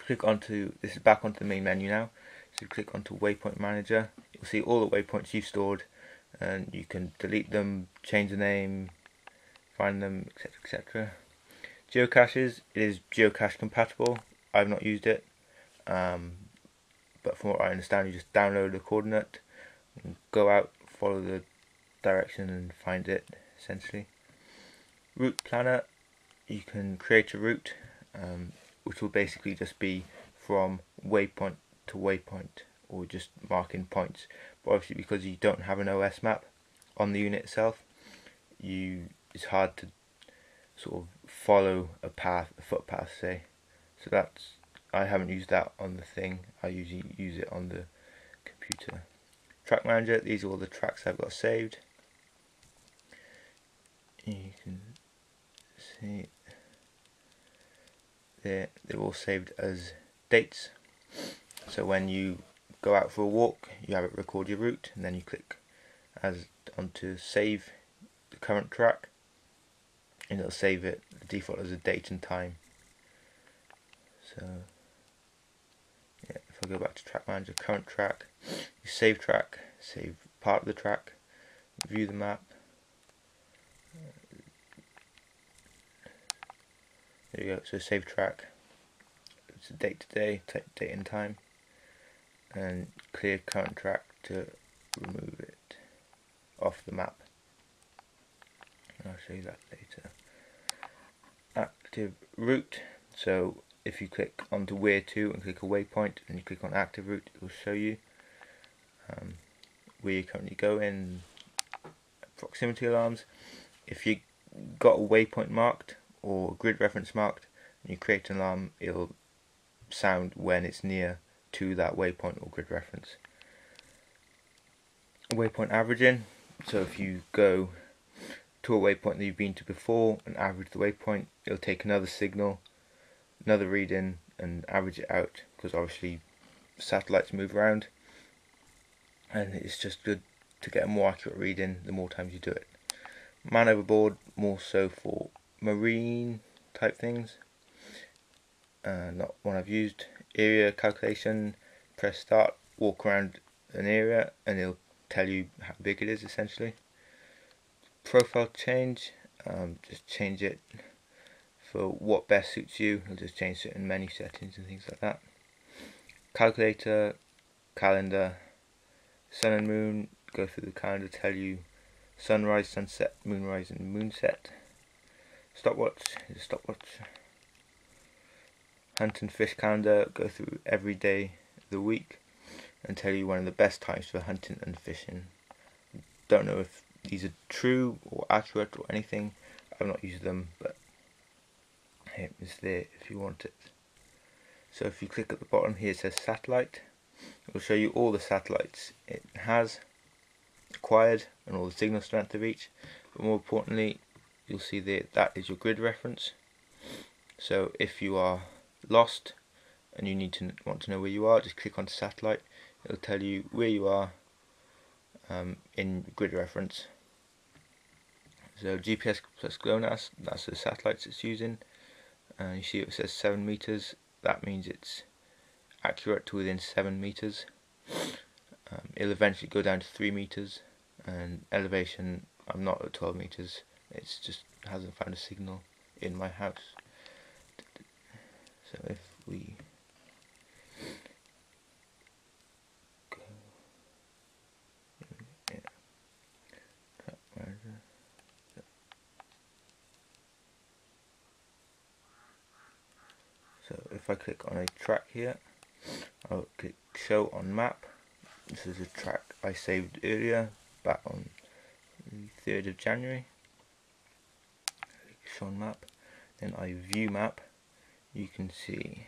click onto, this is back onto the main menu now, so click onto Waypoint Manager. You'll see all the waypoints you've stored, and you can delete them, change the name, find them, etc, etc. Geocaches, it is geocache compatible. I've not used it, but from what I understand, you just download the coordinate and go out, follow the direction and find it, essentially. Route planner, you can create a route, which will basically just be from waypoint to waypoint, or just marking points. But obviously, because you don't have an OS map on the unit itself, it's hard to sort of follow a path, a footpath, say. So I haven't used that on the thing. I usually use it on the computer. Track manager, these are all the tracks I've got saved. You can see they're all saved as dates. So when you go out for a walk, you have it record your route, and then you click onto save the current track, and it'll save it the default as a date and time. So yeah, if I go back to track manager, current track, you save track, save part of the track, view the map. There you go, so save track, it's a date today, type date and time, and clear current track to remove it off the map. And I'll show you that later. Active route, so if you click onto where to and click a waypoint and you click on active route, it will show you where you're currently going. Proximity alarms, if you got a waypoint marked or grid reference marked and you create an alarm, it'll sound when it's near to that waypoint or grid reference. Waypoint averaging, so if you go to a waypoint that you've been to before and average the waypoint, it'll take another signal, another reading, and average it out, because obviously satellites move around and it's just good to get a more accurate reading the more times you do it. Man overboard, more so for marine type things, not one I've used. Area calculation, press start, walk around an area and it'll tell you how big it is, essentially. Profile change, just change it for what best suits you. I'll just change it in menu settings and things like that. Calculator, calendar, sun and moon, go through the calendar, tell you sunrise, sunset, moonrise and moonset. Stopwatch is a stopwatch. Hunt and fish calendar, go through every day of the week and tell you one of the best times for hunting and fishing. Don't know if these are true or accurate or anything. I've not used them, but it's there if you want it. So if you click at the bottom here, it says satellite. It will show you all the satellites it has acquired and all the signal strength of each. But more importantly, you'll see there that is your grid reference. So if you are lost and you want to know where you are, just click on satellite. It'll tell you where you are in grid reference. So GPS plus GLONASS, that's the satellites it's using. You see it says 7 meters. That means it's accurate to within 7 meters. It'll eventually go down to 3 meters, and elevation, I'm not at 12 meters. It's just hasn't found a signal in my house. So if we go, yeah, track manager. So if I click on a track here, I'll click show on map. This is a track I saved earlier, back on the 3rd of January. Click show on map, then I view map. You can see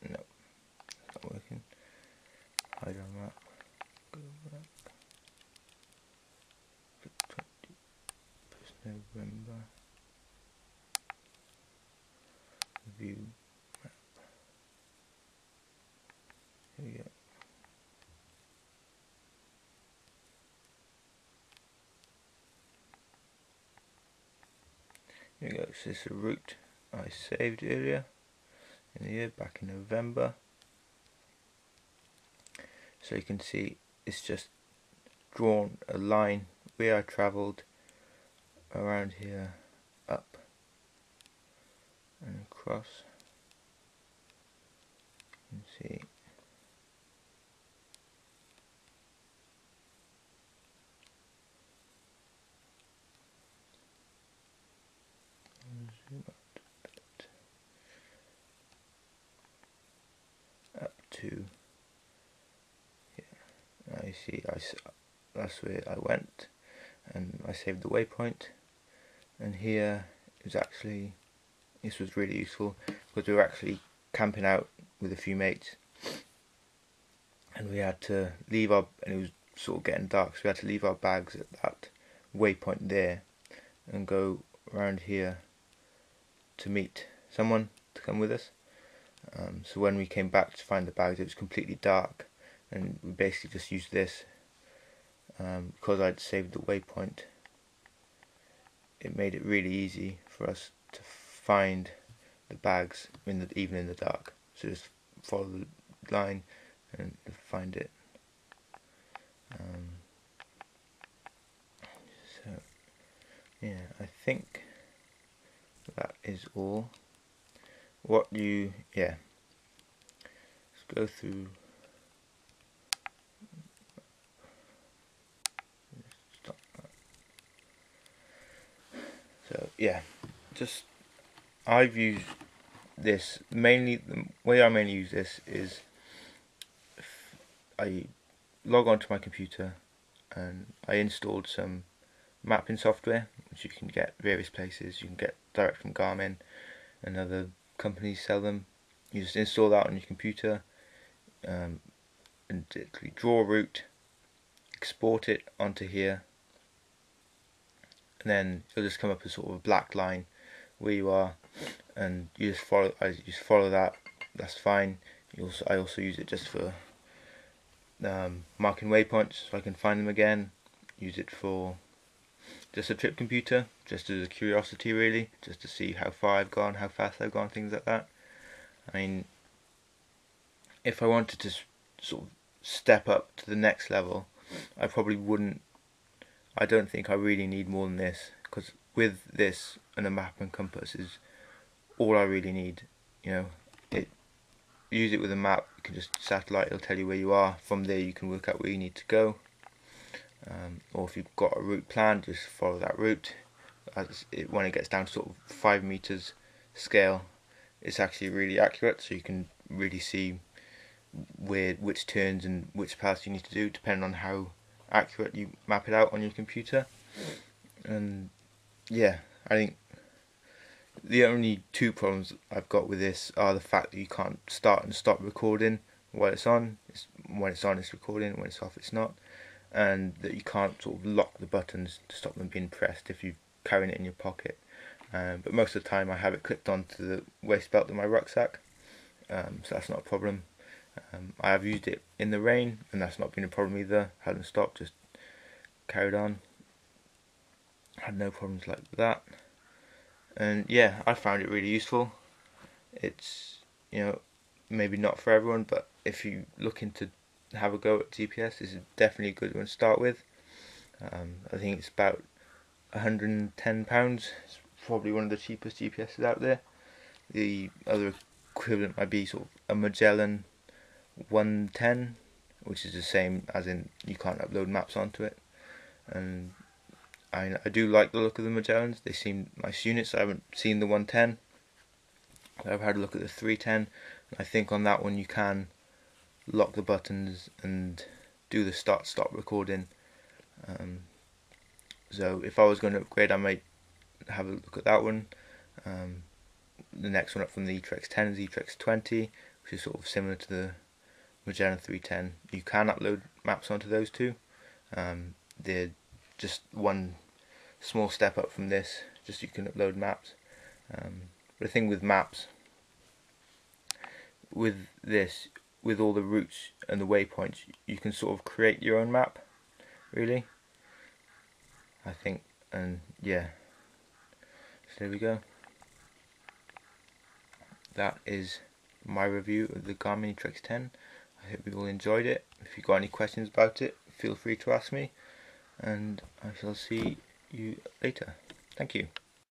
no, it's not working. Hide on map, go back, click 21st November, view map. Here we go. So this is a route I saved earlier in the year, back in November. So you can see it's just drawn a line where I travelled around here, up and across. You can see up to here. Now you see that's where I went, and I saved the waypoint. And here is actually, this was really useful because we were actually camping out with a few mates, and we had to leave our, and it was sort of getting dark, so we had to leave our bags at that waypoint there and go around here to meet someone to come with us. So when we came back to find the bags, it was completely dark, and we basically just used this because I'd saved the waypoint. It made it really easy for us to find the bags even in the dark. So just follow the line and find it. So yeah, I think that is all. Let's go through. Stop that. So yeah, I've used this mainly. The way I mainly use this is I log onto my computer and I installed some mapping software, which you can get various places. You can get direct from Garmin, and other companies sell them. You just install that on your computer and draw a route, export it onto here, and then it'll just come up as sort of a black line where you are, and you just follow that. That's fine. I also use it just for marking waypoints so I can find them again. Use it for just a trip computer, just as a curiosity really, just to see how far I've gone, how fast I've gone, things like that. I mean, if I wanted to sort of step up to the next level, I probably wouldn't. I don't think I really need more than this, because with this and a map and compass is all I really need. You know, use it with a map. You can just satellite. It'll tell you where you are. From there, you can work out where you need to go. Or if you've got a route planned, just follow that route. When it gets down to sort of 5 meters scale, it's actually really accurate, so you can really see which turns and which paths you need to do, depending on how accurate you map it out on your computer. And yeah, I think the only two problems I've got with this are the fact that you can't start and stop recording while it's on. When it's on, it's recording. When it's off, it's not. And that you can't sort of lock the buttons to stop them being pressed if you're carrying it in your pocket. But most of the time I have it clipped onto the waist belt of my rucksack, so that's not a problem. I have used it in the rain, and that's not been a problem either. Hadn't stopped, just carried on. Had no problems like that. And yeah, I found it really useful. It's, maybe not for everyone, but if you looking to have a go at GPS, this is definitely a good one to start with. I think it's about £110. It's probably one of the cheapest GPSs out there. The other equivalent might be sort of a Magellan 110, which is the same as in you can't upload maps onto it. And I do like the look of the Magellans. They seem nice units. I haven't seen the 110. I've had a look at the 310. I think on that one you can lock the buttons and do the start-stop recording. So if I was going to upgrade, I might have a look at that one. The next one up from the Etrex 10 is the Etrex 20, which is sort of similar to the Magellan 310. You can upload maps onto those two. They're just one small step up from this, just you can upload maps. But the thing with maps, with this, with all the routes and the waypoints, you can sort of create your own map, really, I think. And yeah, there we go. That is my review of the Garmin Etrex 10. I hope you all enjoyed it. If you've got any questions about it, feel free to ask me, and I shall see you later. Thank you.